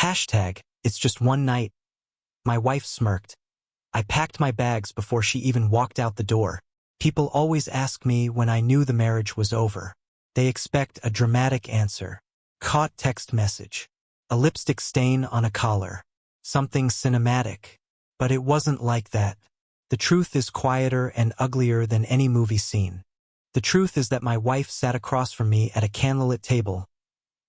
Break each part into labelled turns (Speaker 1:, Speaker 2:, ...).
Speaker 1: Hashtag, it's just one night. My wife smirked. I packed my bags before she even walked out the door. People always ask me when I knew the marriage was over. They expect a dramatic answer. Caught text message. A lipstick stain on a collar. Something cinematic. But it wasn't like that. The truth is quieter and uglier than any movie scene. The truth is that my wife sat across from me at a candlelit table,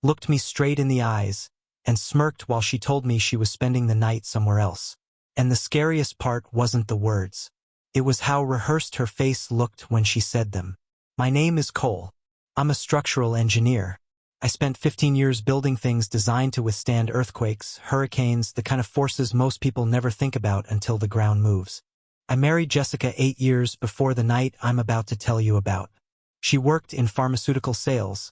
Speaker 1: looked me straight in the eyes, and smirked while she told me she was spending the night somewhere else. And the scariest part wasn't the words. It was how rehearsed her face looked when she said them. My name is Cole. I'm a structural engineer. I spent 15 years building things designed to withstand earthquakes, hurricanes, the kind of forces most people never think about until the ground moves. I married Jessica 8 years before the night I'm about to tell you about. She worked in pharmaceutical sales,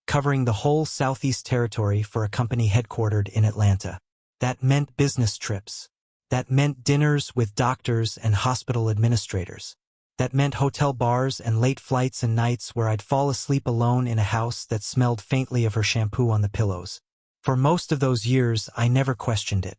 Speaker 1: covering the whole Southeast Territory for a company headquartered in Atlanta. That meant business trips. That meant dinners with doctors and hospital administrators. That meant hotel bars and late flights and nights where I'd fall asleep alone in a house that smelled faintly of her shampoo on the pillows. For most of those years, I never questioned it.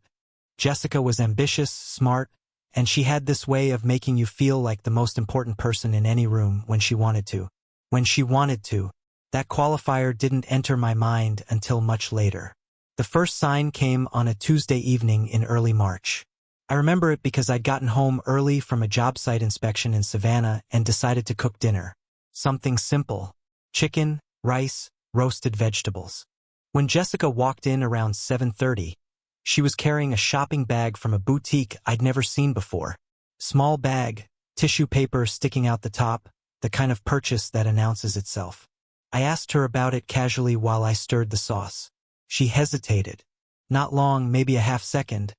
Speaker 1: Jessica was ambitious, smart, and she had this way of making you feel like the most important person in any room when she wanted to. When she wanted to. That qualifier didn't enter my mind until much later. The first sign came on a Tuesday evening in early March. I remember it because I'd gotten home early from a job site inspection in Savannah and decided to cook dinner. Something simple. Chicken, rice, roasted vegetables. When Jessica walked in around 7:30, she was carrying a shopping bag from a boutique I'd never seen before. Small bag, tissue paper sticking out the top, the kind of purchase that announces itself. I asked her about it casually while I stirred the sauce. She hesitated. Not long, maybe a half second,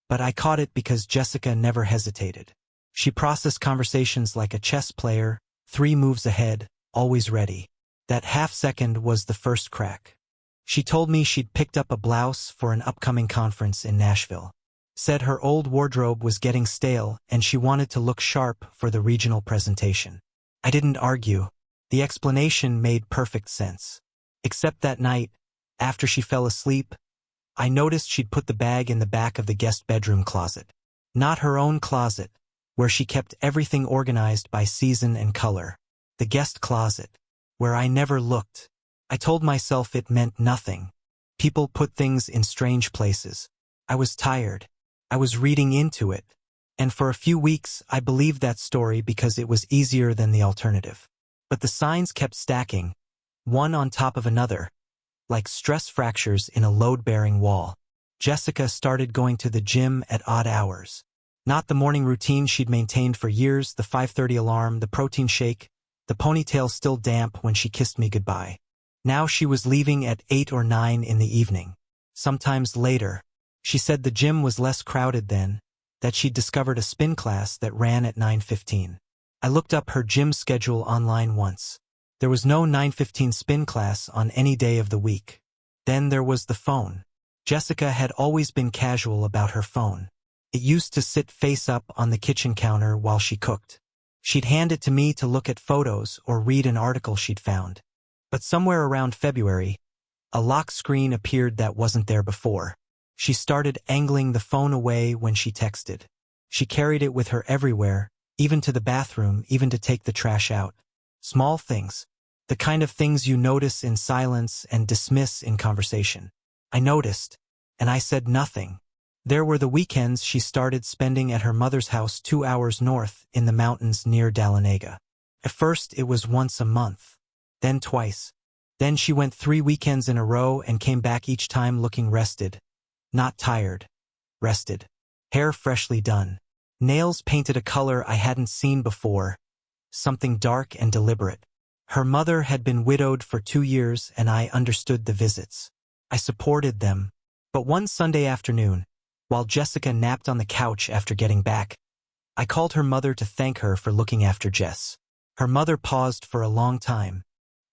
Speaker 1: but I caught it because Jessica never hesitated. She processed conversations like a chess player, 3 moves ahead, always ready. That half second was the first crack. She told me she'd picked up a blouse for an upcoming conference in Nashville. Said her old wardrobe was getting stale and she wanted to look sharp for the regional presentation. I didn't argue. The explanation made perfect sense. Except that night, after she fell asleep, I noticed she'd put the bag in the back of the guest bedroom closet. Not her own closet, where she kept everything organized by season and color. The guest closet, where I never looked. I told myself it meant nothing. People put things in strange places. I was tired. I was reading into it. And for a few weeks, I believed that story because it was easier than the alternative. But the signs kept stacking, one on top of another, like stress fractures in a load-bearing wall. Jessica started going to the gym at odd hours. Not the morning routine she'd maintained for years, the 5:30 alarm, the protein shake, the ponytail still damp when she kissed me goodbye. Now she was leaving at 8 or 9 in the evening. Sometimes later. She said the gym was less crowded then, that she'd discovered a spin class that ran at 9:15. I looked up her gym schedule online once. There was no 9:15 spin class on any day of the week. Then there was the phone. Jessica had always been casual about her phone. It used to sit face up on the kitchen counter while she cooked. She'd hand it to me to look at photos or read an article she'd found. But somewhere around February, a lock screen appeared that wasn't there before. She started angling the phone away when she texted. She carried it with her everywhere, even to the bathroom, even to take the trash out. Small things. The kind of things you notice in silence and dismiss in conversation. I noticed, and I said nothing. There were the weekends she started spending at her mother's house 2 hours north in the mountains near Dahlonega. At first it was once a month. Then twice. Then she went 3 weekends in a row and came back each time looking rested. Not tired. Rested. Hair freshly done. Nails painted a color I hadn't seen before. Something dark and deliberate. Her mother had been widowed for 2 years and I understood the visits. I supported them. But one Sunday afternoon, while Jessica napped on the couch after getting back, I called her mother to thank her for looking after Jess. Her mother paused for a long time.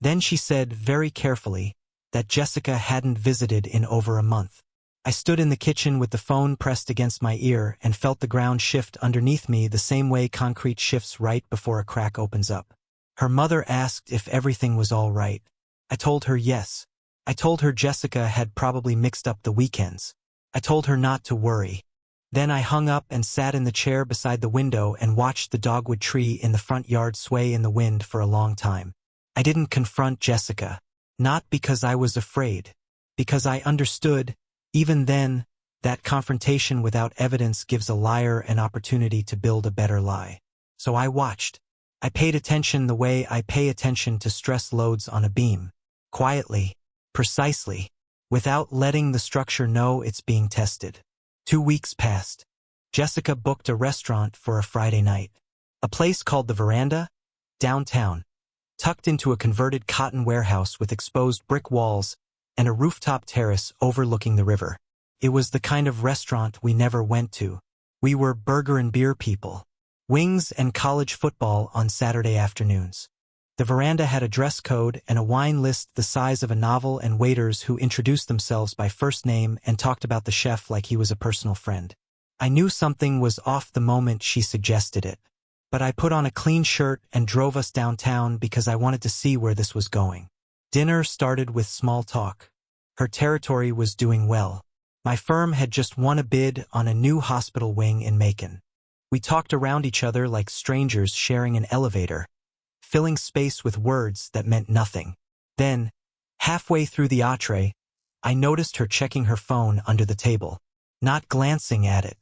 Speaker 1: Then she said very carefully that Jessica hadn't visited in over a month. I stood in the kitchen with the phone pressed against my ear and felt the ground shift underneath me the same way concrete shifts right before a crack opens up. Her mother asked if everything was all right. I told her yes. I told her Jessica had probably mixed up the weekends. I told her not to worry. Then I hung up and sat in the chair beside the window and watched the dogwood tree in the front yard sway in the wind for a long time. I didn't confront Jessica. Not because I was afraid. Because I understood, even then, that confrontation without evidence gives a liar an opportunity to build a better lie. So I watched. I paid attention the way I pay attention to stress loads on a beam. Quietly, precisely, without letting the structure know it's being tested. 2 weeks passed. Jessica booked a restaurant for a Friday night. A place called the Veranda, downtown, tucked into a converted cotton warehouse with exposed brick walls and a rooftop terrace overlooking the river. It was the kind of restaurant we never went to. We were burger and beer people. Wings and college football on Saturday afternoons. The Veranda had a dress code and a wine list the size of a novel and waiters who introduced themselves by first name and talked about the chef like he was a personal friend. I knew something was off the moment she suggested it. But I put on a clean shirt and drove us downtown because I wanted to see where this was going. Dinner started with small talk. Her territory was doing well. My firm had just won a bid on a new hospital wing in Macon. We talked around each other like strangers sharing an elevator, filling space with words that meant nothing. Then, halfway through the entree, I noticed her checking her phone under the table, not glancing at it,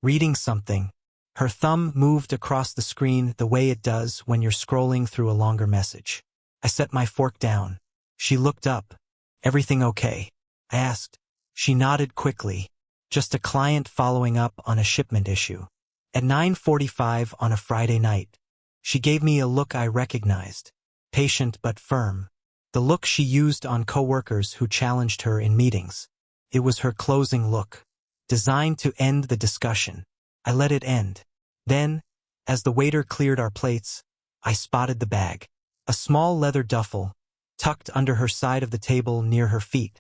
Speaker 1: reading something. Her thumb moved across the screen the way it does when you're scrolling through a longer message. I set my fork down. She looked up. "Everything okay?" I asked. She nodded quickly. "Just a client following up on a shipment issue." At 9:45 on a Friday night, she gave me a look I recognized. Patient but firm. The look she used on coworkers who challenged her in meetings. It was her closing look, designed to end the discussion. I let it end. Then, as the waiter cleared our plates, I spotted the bag. A small leather duffel, tucked under her side of the table near her feet,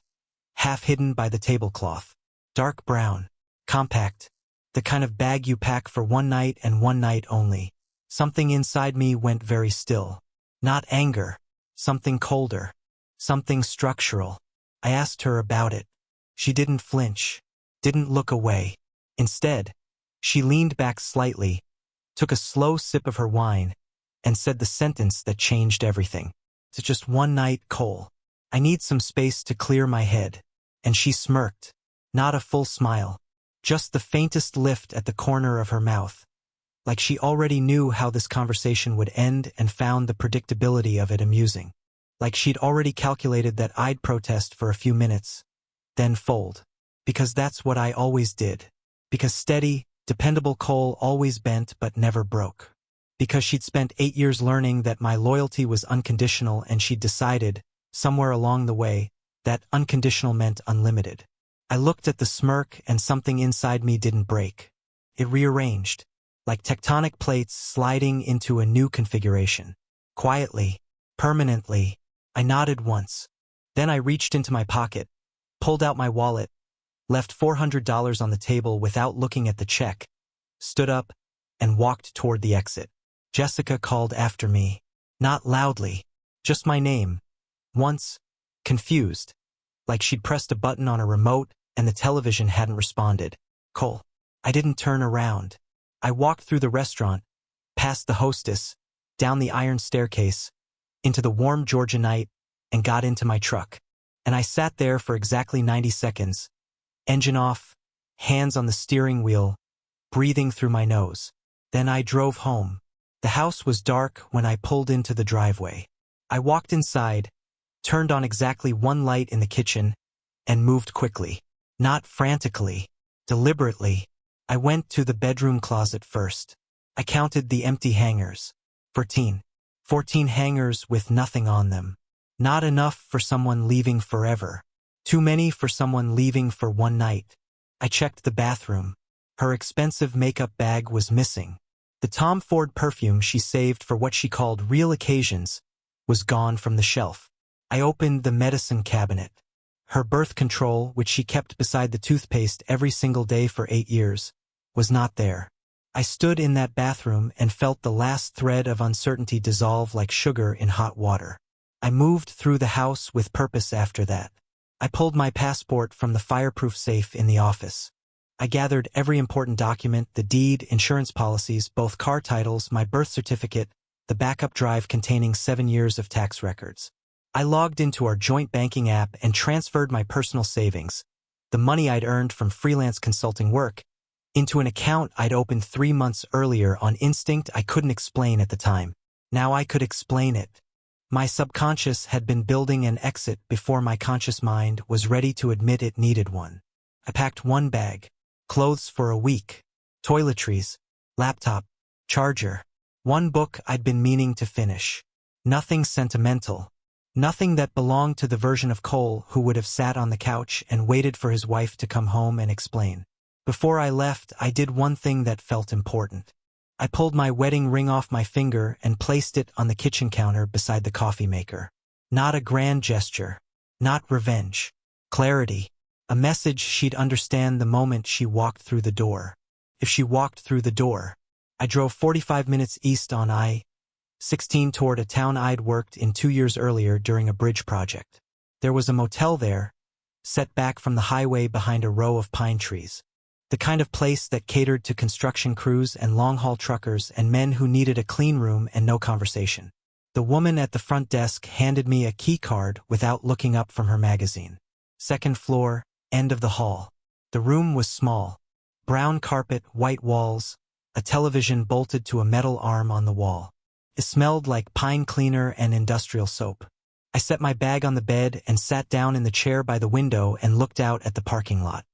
Speaker 1: half hidden by the tablecloth. Dark brown, compact, the kind of bag you pack for one night and one night only. Something inside me went very still. Not anger, something colder, something structural. I asked her about it. She didn't flinch, didn't look away. Instead, she leaned back slightly, took a slow sip of her wine, and said the sentence that changed everything. "It's just one night, Cole. I need some space to clear my head." And she smirked. Not a full smile, just the faintest lift at the corner of her mouth. Like she already knew how this conversation would end and found the predictability of it amusing. Like she'd already calculated that I'd protest for a few minutes, then fold. Because that's what I always did. Because steady, dependable Cole always bent but never broke. Because she'd spent 8 years learning that my loyalty was unconditional and she'd decided, somewhere along the way, that unconditional meant unlimited. I looked at the smirk and something inside me didn't break. It rearranged, like tectonic plates sliding into a new configuration. Quietly, permanently, I nodded once. Then I reached into my pocket, pulled out my wallet, left $400 on the table without looking at the check, stood up, and walked toward the exit. Jessica called after me. Not loudly, just my name. Once, confused, like she'd pressed a button on a remote and the television hadn't responded. "Cole." I didn't turn around. I walked through the restaurant, past the hostess, down the iron staircase, into the warm Georgia night, and got into my truck. And I sat there for exactly 90 seconds, engine off, hands on the steering wheel, breathing through my nose. Then I drove home. The house was dark when I pulled into the driveway. I walked inside, turned on exactly one light in the kitchen, and moved quickly. Not frantically, deliberately. I went to the bedroom closet first. I counted the empty hangers. 14. 14 hangers with nothing on them. Not enough for someone leaving forever. Too many for someone leaving for one night. I checked the bathroom. Her expensive makeup bag was missing. The Tom Ford perfume she saved for what she called real occasions was gone from the shelf. I opened the medicine cabinet. Her birth control, which she kept beside the toothpaste every single day for 8 years, was not there. I stood in that bathroom and felt the last thread of uncertainty dissolve like sugar in hot water. I moved through the house with purpose after that. I pulled my passport from the fireproof safe in the office. I gathered every important document, the deed, insurance policies, both car titles, my birth certificate, the backup drive containing 7 years of tax records. I logged into our joint banking app and transferred my personal savings, the money I'd earned from freelance consulting work, into an account I'd opened 3 months earlier on instinct I couldn't explain at the time. Now I could explain it. My subconscious had been building an exit before my conscious mind was ready to admit it needed one. I packed one bag, clothes for a week, toiletries, laptop, charger, one book I'd been meaning to finish. Nothing sentimental. Nothing that belonged to the version of Cole who would have sat on the couch and waited for his wife to come home and explain. Before I left, I did one thing that felt important. I pulled my wedding ring off my finger and placed it on the kitchen counter beside the coffee maker. Not a grand gesture. Not revenge. Clarity. A message she'd understand the moment she walked through the door. If she walked through the door. I drove 45 minutes east on I-16 toward a town I'd worked in 2 years earlier during a bridge project. There was a motel there, set back from the highway behind a row of pine trees. The kind of place that catered to construction crews and long-haul truckers and men who needed a clean room and no conversation. The woman at the front desk handed me a key card without looking up from her magazine. 2nd floor, end of the hall. The room was small. Brown carpet, white walls, a television bolted to a metal arm on the wall. It smelled like pine cleaner and industrial soap. I set my bag on the bed and sat down in the chair by the window and looked out at the parking lot.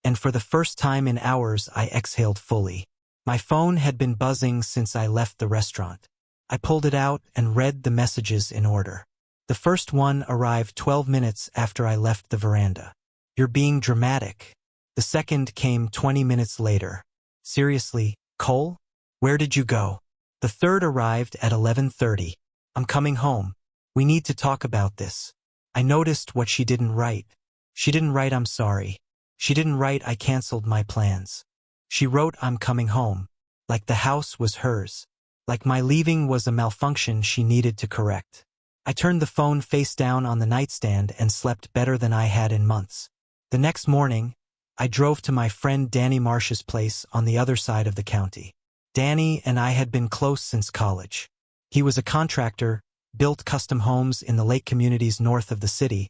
Speaker 1: And for the first time in hours, I exhaled fully. My phone had been buzzing since I left the restaurant. I pulled it out and read the messages in order. The first one arrived 12 minutes after I left the veranda. You're being dramatic. The second came 20 minutes later. Seriously, Cole? Where did you go? The third arrived at 11:30. I'm coming home. We need to talk about this. I noticed what she didn't write. She didn't write I'm sorry. She didn't write I canceled my plans. She wrote I'm coming home. Like the house was hers. Like my leaving was a malfunction she needed to correct. I turned the phone face down on the nightstand and slept better than I had in months. The next morning, I drove to my friend Danny Marsh's place on the other side of the county. Danny and I had been close since college. He was a contractor, built custom homes in the lake communities north of the city,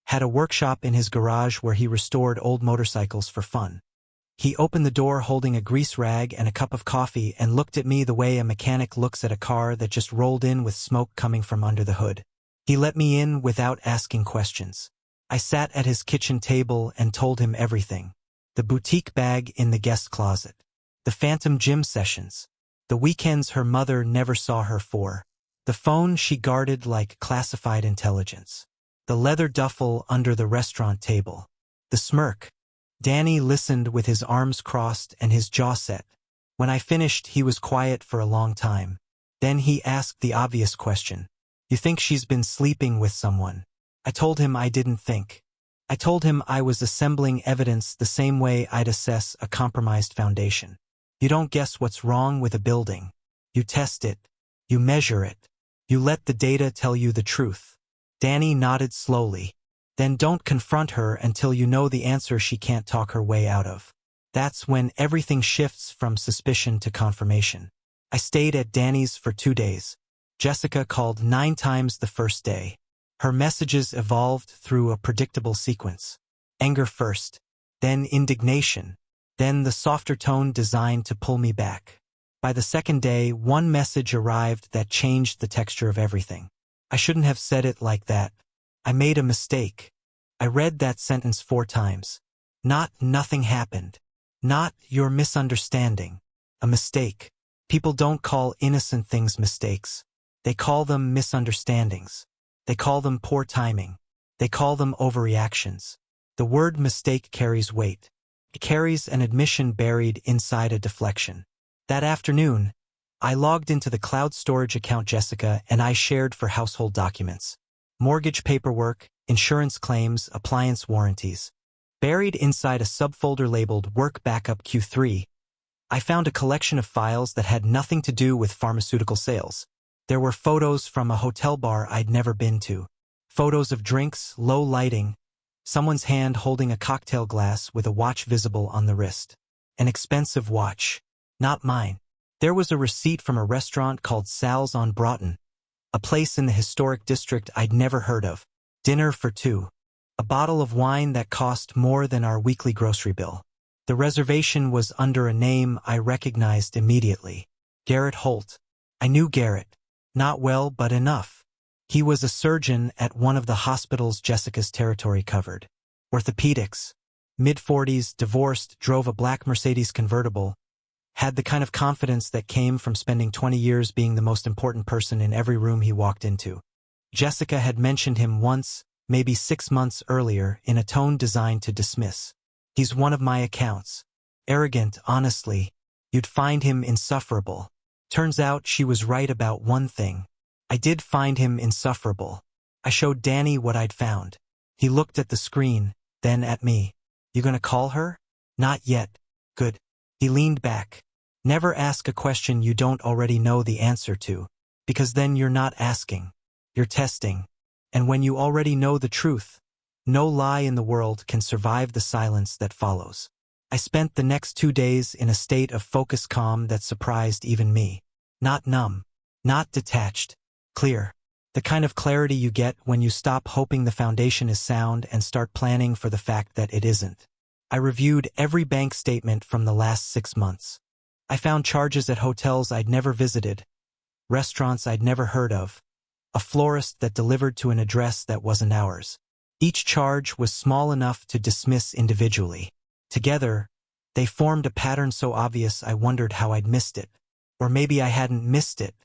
Speaker 1: had a workshop in his garage where he restored old motorcycles for fun. He opened the door holding a grease rag and a cup of coffee and looked at me the way a mechanic looks at a car that just rolled in with smoke coming from under the hood. He let me in without asking questions. I sat at his kitchen table and told him everything. The boutique bag in the guest closet. The phantom gym sessions. The weekends her mother never saw her for. The phone she guarded like classified intelligence. The leather duffel under the restaurant table. The smirk. Danny listened with his arms crossed and his jaw set. When I finished, he was quiet for a long time. Then he asked the obvious question. You think she's been sleeping with someone? I told him I didn't think. I told him I was assembling evidence the same way I'd assess a compromised foundation. You don't guess what's wrong with a building. You test it. You measure it. You let the data tell you the truth. Danny nodded slowly. Then don't confront her until you know the answer she can't talk her way out of. That's when everything shifts from suspicion to confirmation. I stayed at Danny's for 2 days. Jessica called 9 times the first day. Her messages evolved through a predictable sequence. Anger first, then indignation, then the softer tone designed to pull me back. By the second day, one message arrived that changed the texture of everything. I shouldn't have said it like that. I made a mistake. I read that sentence 4 times. Not nothing happened. Not you're misunderstanding. A mistake. People don't call innocent things mistakes. They call them misunderstandings. They call them poor timing. They call them overreactions. The word mistake carries weight. It carries an admission buried inside a deflection. That afternoon, I logged into the cloud storage account Jessica and I shared for household documents. Mortgage paperwork, insurance claims, appliance warranties. Buried inside a subfolder labeled Work Backup Q3, I found a collection of files that had nothing to do with pharmaceutical sales. There were photos from a hotel bar I'd never been to. Photos of drinks, low lighting, Someone's hand holding a cocktail glass with a watch visible on the wrist. An expensive watch. Not mine. There was a receipt from a restaurant called Sal's on Broughton, a place in the historic district I'd never heard of. Dinner for two. A bottle of wine that cost more than our weekly grocery bill. The reservation was under a name I recognized immediately. Garrett Holt. I knew Garrett. Not well, but enough. He was a surgeon at one of the hospitals Jessica's territory covered. Orthopedics. Mid-40s, divorced, drove a black Mercedes convertible. Had the kind of confidence that came from spending 20 years being the most important person in every room he walked into. Jessica had mentioned him once, maybe 6 months earlier, in a tone designed to dismiss. He's one of my accounts. Arrogant, honestly. You'd find him insufferable. Turns out she was right about one thing. I did find him insufferable. I showed Danny what I'd found. He looked at the screen, then at me. You gonna call her? Not yet. Good. He leaned back. Never ask a question you don't already know the answer to, because then you're not asking. You're testing. And when you already know the truth, no lie in the world can survive the silence that follows. I spent the next 2 days in a state of focused calm that surprised even me. Not numb. Not detached. Clear. The kind of clarity you get when you stop hoping the foundation is sound and start planning for the fact that it isn't. I reviewed every bank statement from the last 6 months. I found charges at hotels I'd never visited, restaurants I'd never heard of, a florist that delivered to an address that wasn't ours. Each charge was small enough to dismiss individually. Together, they formed a pattern so obvious I wondered how I'd missed it. Or maybe I hadn't missed it.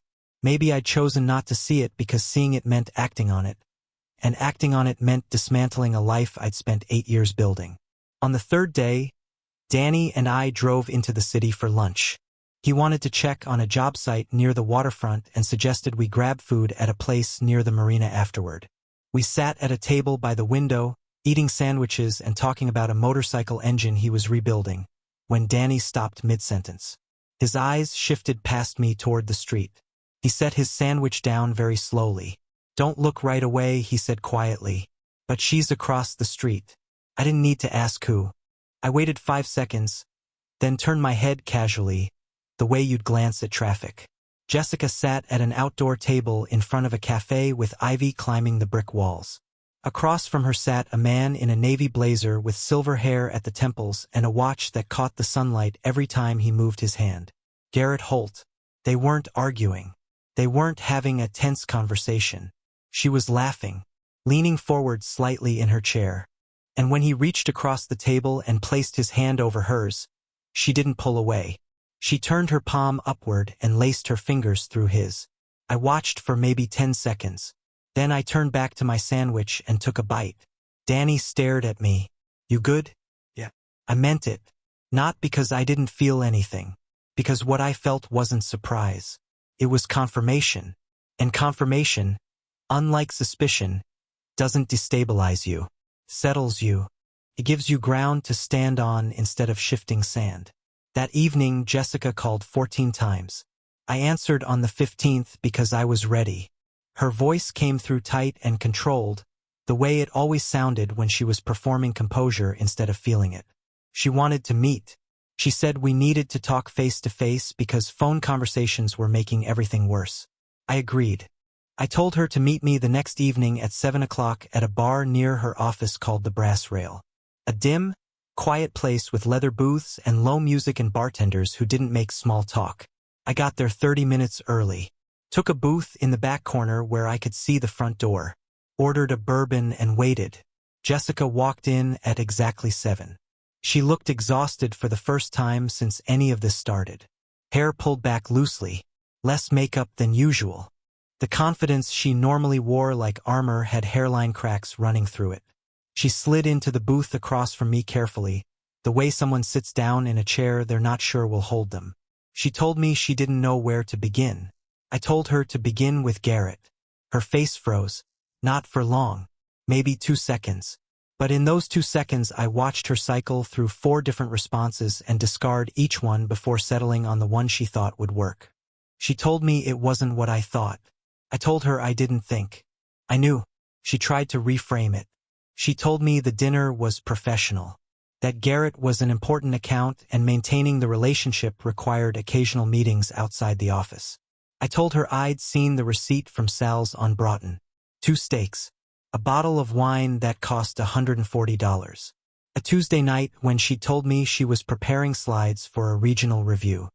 Speaker 1: Maybe I'd chosen not to see it because seeing it meant acting on it. And acting on it meant dismantling a life I'd spent 8 years building. On the 3rd day, Danny and I drove into the city for lunch. He wanted to check on a job site near the waterfront and suggested we grab food at a place near the marina afterward. We sat at a table by the window, eating sandwiches and talking about a motorcycle engine he was rebuilding, when Danny stopped mid-sentence. His eyes shifted past me toward the street. He set his sandwich down very slowly. Don't look right away, he said quietly. But she's across the street. I didn't need to ask who. I waited 5 seconds, then turned my head casually, the way you'd glance at traffic. Jessica sat at an outdoor table in front of a cafe with ivy climbing the brick walls. Across from her sat a man in a navy blazer with silver hair at the temples and a watch that caught the sunlight every time he moved his hand. Garrett Holt. They weren't arguing. They weren't having a tense conversation. She was laughing, leaning forward slightly in her chair. And when he reached across the table and placed his hand over hers, she didn't pull away. She turned her palm upward and laced her fingers through his. I watched for maybe 10 seconds. Then I turned back to my sandwich and took a bite. Danny stared at me. You good? Yeah. I meant it. Not because I didn't feel anything. Because what I felt wasn't surprise. It was confirmation. And confirmation, unlike suspicion, doesn't destabilize you. Settles you. It gives you ground to stand on instead of shifting sand. That evening, Jessica called 14 times. I answered on the 15th because I was ready. Her voice came through tight and controlled, the way it always sounded when she was performing composure instead of feeling it. She wanted to meet. She said we needed to talk face to face because phone conversations were making everything worse. I agreed. I told her to meet me the next evening at 7 o'clock at a bar near her office called the Brass Rail. A dim, quiet place with leather booths and low music and bartenders who didn't make small talk. I got there 30 minutes early. Took a booth in the back corner where I could see the front door. Ordered a bourbon and waited. Jessica walked in at exactly 7. She looked exhausted for the first time since any of this started. Hair pulled back loosely. Less makeup than usual. The confidence she normally wore like armor had hairline cracks running through it. She slid into the booth across from me carefully, the way someone sits down in a chair they're not sure will hold them. She told me she didn't know where to begin. I told her to begin with Garrett. Her face froze. Not for long. Maybe 2 seconds. But in those 2 seconds I watched her cycle through 4 different responses and discard each one before settling on the one she thought would work. She told me it wasn't what I thought. I told her I didn't think. I knew. She tried to reframe it. She told me the dinner was professional, that Garrett was an important account and maintaining the relationship required occasional meetings outside the office. I told her I'd seen the receipt from Sal's on Broughton. 2 steaks, a bottle of wine that cost $140. A Tuesday night when she told me she was preparing slides for a regional review.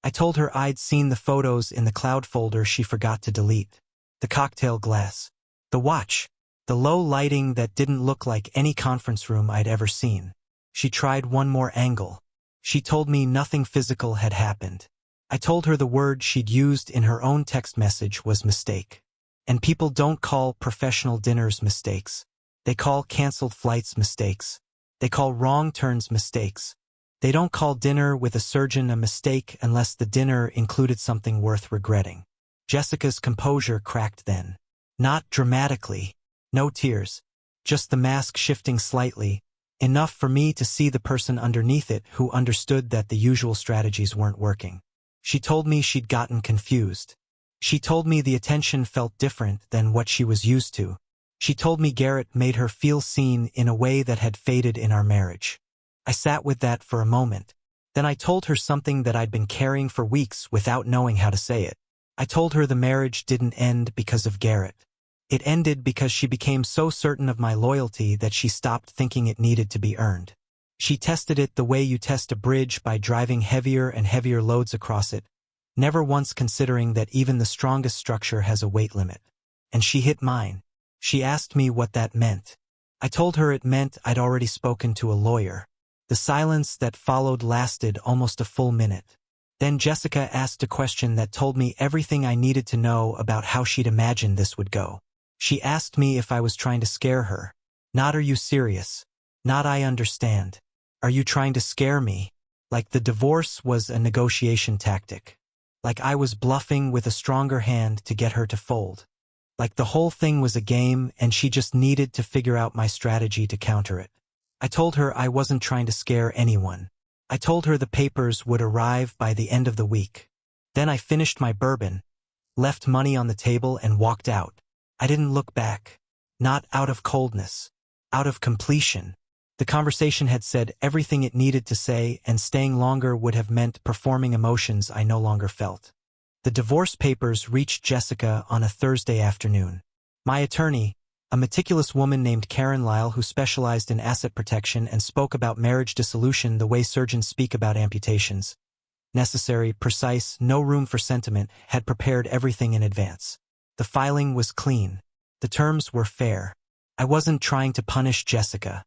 Speaker 1: I told her I'd seen the photos in the cloud folder she forgot to delete. The cocktail glass, the watch, the low lighting that didn't look like any conference room I'd ever seen. She tried one more angle. She told me nothing physical had happened. I told her the word she'd used in her own text message was mistake. And people don't call professional dinners mistakes. They call canceled flights mistakes. They call wrong turns mistakes. They don't call dinner with a surgeon a mistake unless the dinner included something worth regretting. Jessica's composure cracked then. Not dramatically. No tears. Just the mask shifting slightly, enough for me to see the person underneath it who understood that the usual strategies weren't working. She told me she'd gotten confused. She told me the attention felt different than what she was used to. She told me Garrett made her feel seen in a way that had faded in our marriage. I sat with that for a moment. Then I told her something that I'd been carrying for weeks without knowing how to say it. I told her the marriage didn't end because of Garrett. It ended because she became so certain of my loyalty that she stopped thinking it needed to be earned. She tested it the way you test a bridge by driving heavier and heavier loads across it, never once considering that even the strongest structure has a weight limit. And she hit mine. She asked me what that meant. I told her it meant I'd already spoken to a lawyer. The silence that followed lasted almost a full minute. Then Jessica asked a question that told me everything I needed to know about how she'd imagined this would go. She asked me if I was trying to scare her. Not "Are you serious?" Not "I understand." "Are you trying to scare me?" Like the divorce was a negotiation tactic. Like I was bluffing with a stronger hand to get her to fold. Like the whole thing was a game and she just needed to figure out my strategy to counter it. I told her I wasn't trying to scare anyone. I told her the papers would arrive by the end of the week. Then I finished my bourbon, left money on the table and walked out. I didn't look back. Not out of coldness. Out of completion. The conversation had said everything it needed to say, and staying longer would have meant performing emotions I no longer felt. The divorce papers reached Jessica on a Thursday afternoon. My attorney, a meticulous woman named Karen Lyle who specialized in asset protection and spoke about marriage dissolution the way surgeons speak about amputations. Necessary, precise, no room for sentiment, had prepared everything in advance. The filing was clean. The terms were fair. I wasn't trying to punish Jessica.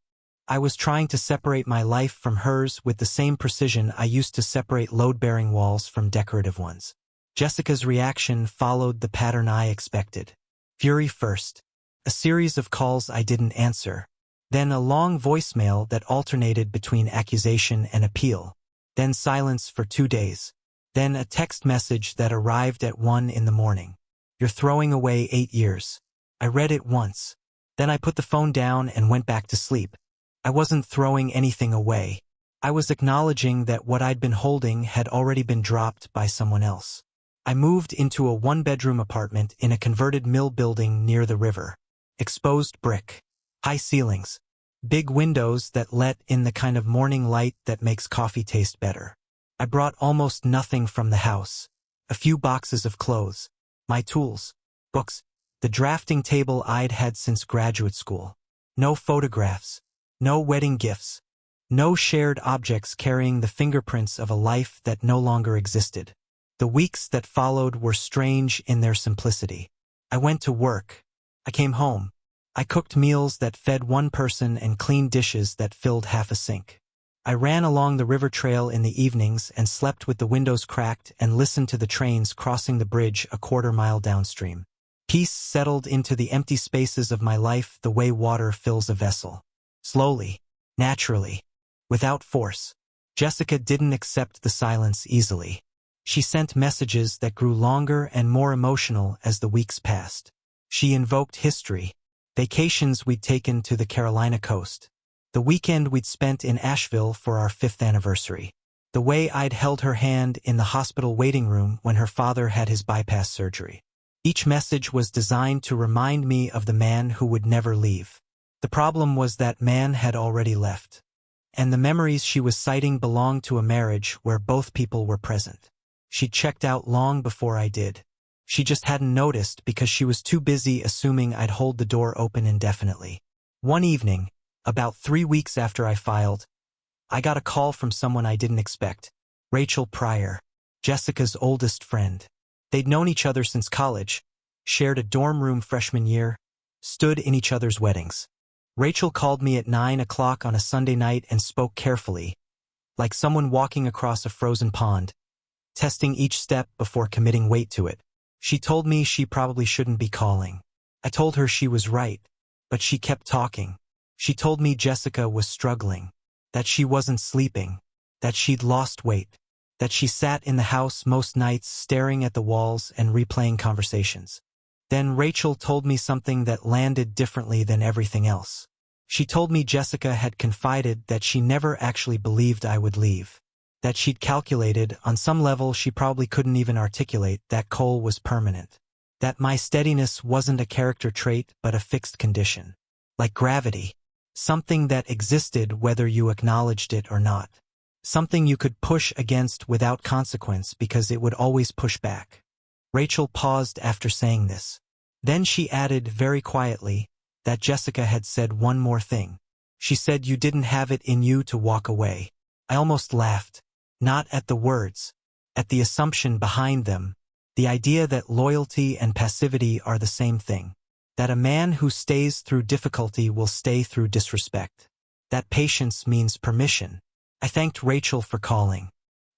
Speaker 1: I was trying to separate my life from hers with the same precision I used to separate load-bearing walls from decorative ones. Jessica's reaction followed the pattern I expected. Fury first. A series of calls I didn't answer. Then a long voicemail that alternated between accusation and appeal. Then silence for 2 days. Then a text message that arrived at 1 in the morning. "You're throwing away 8 years. I read it once. Then I put the phone down and went back to sleep. I wasn't throwing anything away. I was acknowledging that what I'd been holding had already been dropped by someone else. I moved into a 1-bedroom apartment in a converted mill building near the river. Exposed brick. High ceilings. Big windows that let in the kind of morning light that makes coffee taste better. I brought almost nothing from the house. A few boxes of clothes. My tools. Books. The drafting table I'd had since graduate school. No photographs. No wedding gifts. No shared objects carrying the fingerprints of a life that no longer existed. The weeks that followed were strange in their simplicity. I went to work. I came home. I cooked meals that fed one person and cleaned dishes that filled half a sink. I ran along the river trail in the evenings and slept with the windows cracked and listened to the trains crossing the bridge a quarter-mile downstream. Peace settled into the empty spaces of my life the way water fills a vessel. Slowly, naturally, without force. Jessica didn't accept the silence easily. She sent messages that grew longer and more emotional as the weeks passed. She invoked history, vacations we'd taken to the Carolina coast, the weekend we'd spent in Asheville for our 5th anniversary, the way I'd held her hand in the hospital waiting room when her father had his bypass surgery. Each message was designed to remind me of the man who would never leave. The problem was that man had already left. And the memories she was citing belonged to a marriage where both people were present. She checked out long before I did. She just hadn't noticed because she was too busy assuming I'd hold the door open indefinitely. One evening, about 3 weeks after I filed, I got a call from someone I didn't expect. Rachel Pryor, Jessica's oldest friend. They'd known each other since college, shared a dorm room freshman year, stood in each other's weddings. Rachel called me at 9 o'clock on a Sunday night and spoke carefully, like someone walking across a frozen pond, testing each step before committing weight to it. She told me she probably shouldn't be calling. I told her she was right, but she kept talking. She told me Jessica was struggling, that she wasn't sleeping, that she'd lost weight, that she sat in the house most nights staring at the walls and replaying conversations. Then Rachel told me something that landed differently than everything else. She told me Jessica had confided that she never actually believed I would leave, that she'd calculated, on some level she probably couldn't even articulate, that Cole was permanent, that my steadiness wasn't a character trait but a fixed condition, like gravity, something that existed whether you acknowledged it or not, something you could push against without consequence because it would always push back. Rachel paused after saying this. Then she added very quietly that Jessica had said one more thing. She said you didn't have it in you to walk away. I almost laughed, not at the words, at the assumption behind them, the idea that loyalty and passivity are the same thing, that a man who stays through difficulty will stay through disrespect, that patience means permission. I thanked Rachel for calling.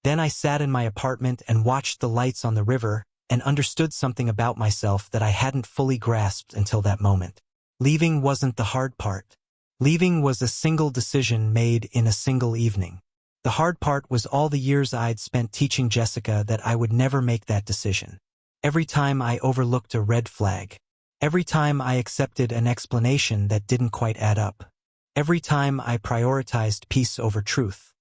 Speaker 1: Then I sat in my apartment and watched the lights on the river and understood something about myself that I hadn't fully grasped until that moment. Leaving wasn't the hard part. Leaving was a single decision made in a single evening. The hard part was all the years I'd spent teaching Jessica that I would never make that decision. Every time I overlooked a red flag. Every time I accepted an explanation that didn't quite add up. Every time I prioritized peace over truth.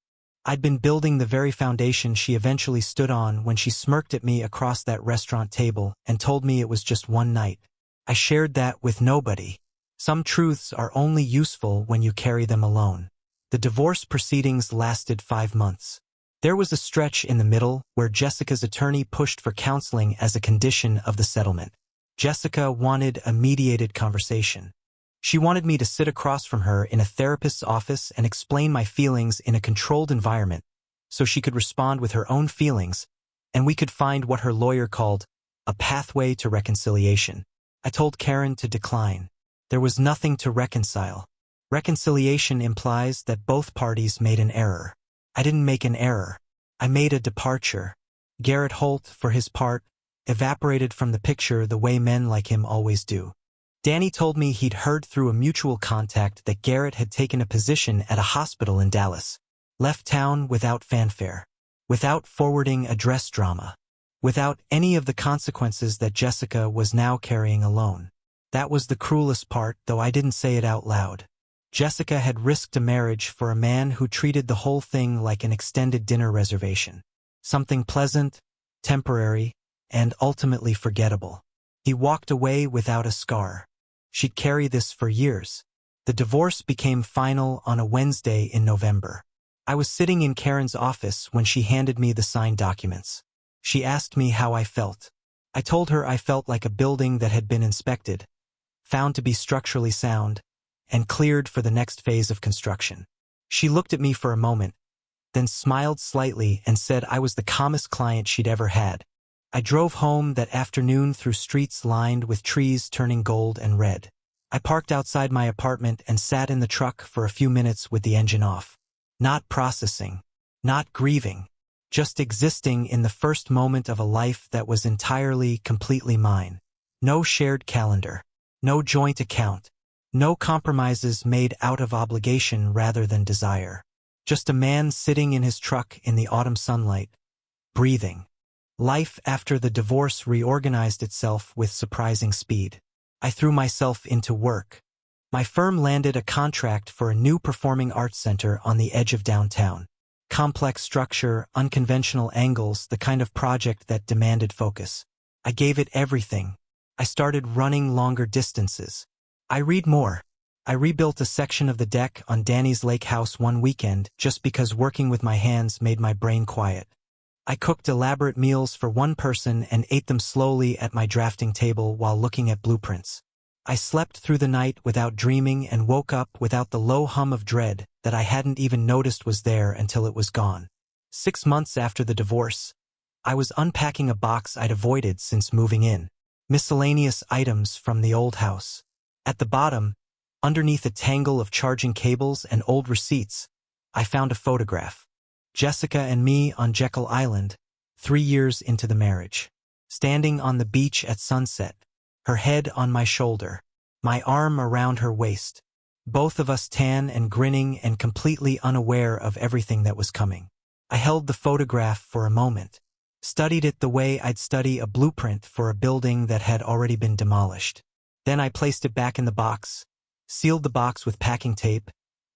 Speaker 1: I'd been building the very foundation she eventually stood on when she smirked at me across that restaurant table and told me it was just one night. I shared that with nobody. Some truths are only useful when you carry them alone. The divorce proceedings lasted 5 months. There was a stretch in the middle where Jessica's attorney pushed for counseling as a condition of the settlement. Jessica wanted a mediated conversation. She wanted me to sit across from her in a therapist's office and explain my feelings in a controlled environment so she could respond with her own feelings, and we could find what her lawyer called a pathway to reconciliation. I told Karen to decline. There was nothing to reconcile. Reconciliation implies that both parties made an error. I didn't make an error. I made a departure. Garrett Holt, for his part, evaporated from the picture the way men like him always do. Danny told me he'd heard through a mutual contact that Garrett had taken a position at a hospital in Dallas, left town without fanfare, without forwarding address drama, without any of the consequences that Jessica was now carrying alone. That was the cruelest part, though I didn't say it out loud. Jessica had risked a marriage for a man who treated the whole thing like an extended dinner reservation. Something pleasant, temporary, and ultimately forgettable. He walked away without a scar. She'd carry this for years. The divorce became final on a Wednesday in November. I was sitting in Karen's office when she handed me the signed documents. She asked me how I felt. I told her I felt like a building that had been inspected, found to be structurally sound, and cleared for the next phase of construction. She looked at me for a moment, then smiled slightly and said I was the calmest client she'd ever had. I drove home that afternoon through streets lined with trees turning gold and red. I parked outside my apartment and sat in the truck for a few minutes with the engine off. Not processing, not grieving, just existing in the first moment of a life that was entirely, completely mine. No shared calendar, no joint account, no compromises made out of obligation rather than desire. Just a man sitting in his truck in the autumn sunlight, breathing. Life after the divorce reorganized itself with surprising speed. I threw myself into work. My firm landed a contract for a new performing arts center on the edge of downtown. Complex structure, unconventional angles, the kind of project that demanded focus. I gave it everything. I started running longer distances. I read more. I rebuilt a section of the deck on Danny's lake house one weekend just because working with my hands made my brain quiet. I cooked elaborate meals for one person and ate them slowly at my drafting table while looking at blueprints. I slept through the night without dreaming and woke up without the low hum of dread that I hadn't even noticed was there until it was gone. 6 months after the divorce, I was unpacking a box I'd avoided since moving in. Miscellaneous items from the old house. At the bottom, underneath a tangle of charging cables and old receipts, I found a photograph. Jessica and me on Jekyll Island, 3 years into the marriage. Standing on the beach at sunset, her head on my shoulder, my arm around her waist. Both of us tan and grinning and completely unaware of everything that was coming. I held the photograph for a moment, studied it the way I'd study a blueprint for a building that had already been demolished. Then I placed it back in the box, sealed the box with packing tape,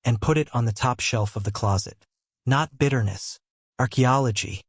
Speaker 1: and put it on the top shelf of the closet. Not bitterness. Archaeology.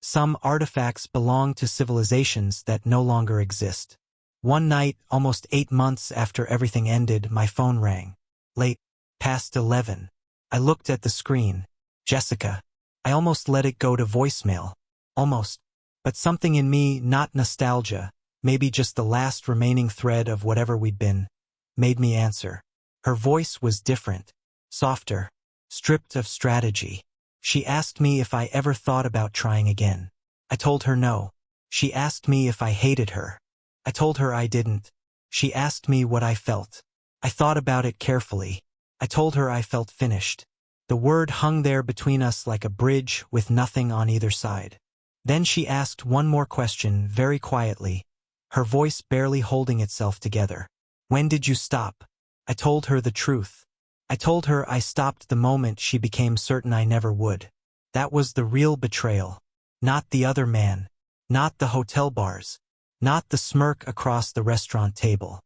Speaker 1: Some artifacts belong to civilizations that no longer exist. One night, almost 8 months after everything ended, my phone rang. Late, past 11. I looked at the screen. Jessica. I almost let it go to voicemail. Almost. But something in me, not nostalgia, maybe just the last remaining thread of whatever we'd been, made me answer. Her voice was different, softer, stripped of strategy. She asked me if I ever thought about trying again. I told her no. She asked me if I hated her. I told her I didn't. She asked me what I felt. I thought about it carefully. I told her I felt finished. The word hung there between us like a bridge with nothing on either side. Then she asked one more question very quietly, her voice barely holding itself together. When did you stop? I told her the truth. I told her I stopped the moment she became certain I never would. That was the real betrayal. Not the other man. Not the hotel bars. Not the smirk across the restaurant table.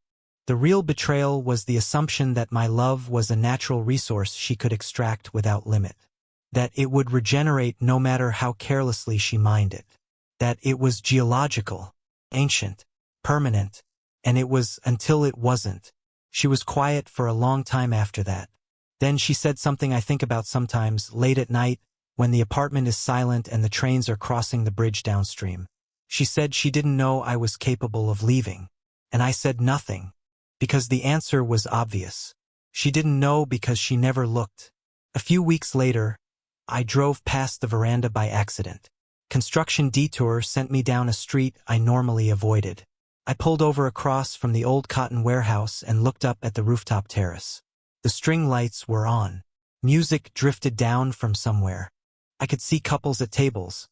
Speaker 1: The real betrayal was the assumption that my love was a natural resource she could extract without limit. That it would regenerate no matter how carelessly she mined it. That it was geological, ancient, permanent, and it was until it wasn't. She was quiet for a long time after that. Then she said something I think about sometimes, late at night, when the apartment is silent and the trains are crossing the bridge downstream. She said she didn't know I was capable of leaving. And I said nothing, because the answer was obvious. She didn't know because she never looked. A few weeks later, I drove past the veranda by accident. Construction detour sent me down a street I normally avoided. I pulled over across from the old cotton warehouse and looked up at the rooftop terrace. The string lights were on. Music drifted down from somewhere. I could see couples at tables,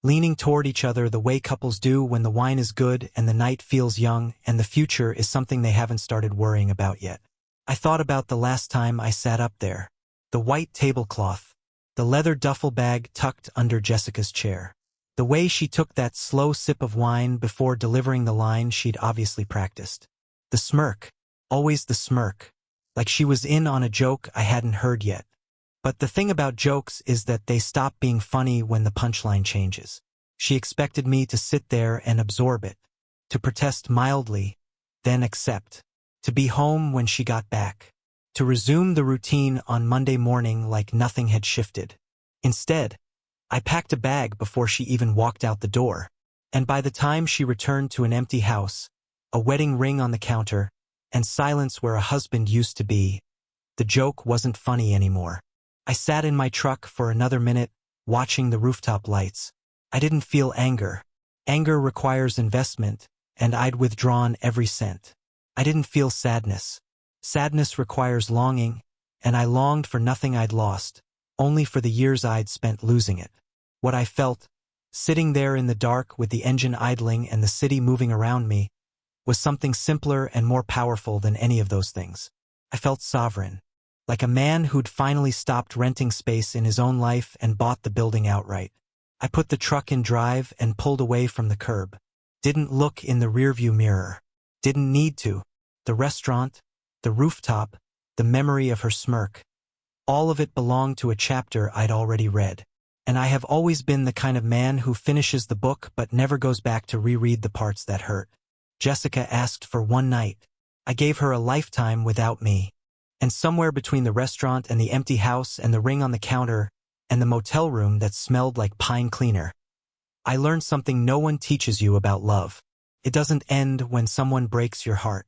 Speaker 1: leaning toward each other the way couples do when the wine is good and the night feels young and the future is something they haven't started worrying about yet. I thought about the last time I sat up there. The white tablecloth, the leather duffel bag tucked under Jessica's chair. The way she took that slow sip of wine before delivering the line she'd obviously practiced. The smirk, always the smirk, like she was in on a joke I hadn't heard yet. But the thing about jokes is that they stop being funny when the punchline changes. She expected me to sit there and absorb it, to protest mildly, then accept, to be home when she got back, to resume the routine on Monday morning like nothing had shifted. Instead, I packed a bag before she even walked out the door, and by the time she returned to an empty house, a wedding ring on the counter, and silence where a husband used to be, the joke wasn't funny anymore. I sat in my truck for another minute, watching the rooftop lights. I didn't feel anger. Anger requires investment, and I'd withdrawn every cent. I didn't feel sadness. Sadness requires longing, and I longed for nothing I'd lost, only for the years I'd spent losing it. What I felt, sitting there in the dark with the engine idling and the city moving around me, was something simpler and more powerful than any of those things. I felt sovereign, like a man who'd finally stopped renting space in his own life and bought the building outright. I put the truck in drive and pulled away from the curb. Didn't look in the rearview mirror. Didn't need to. The restaurant, the rooftop, the memory of her smirk. All of it belonged to a chapter I'd already read. And I have always been the kind of man who finishes the book but never goes back to reread the parts that hurt. Jessica asked for one night. I gave her a lifetime without me. And somewhere between the restaurant and the empty house and the ring on the counter and the motel room that smelled like pine cleaner, I learned something no one teaches you about love. It doesn't end when someone breaks your heart.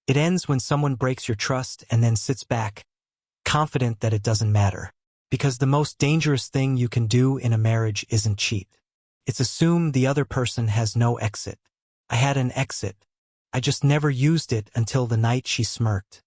Speaker 1: It ends when someone breaks your trust and then sits back, confident that it doesn't matter. Because the most dangerous thing you can do in a marriage isn't cheat. It's assume the other person has no exit. I had an exit. I just never used it until the night she smirked.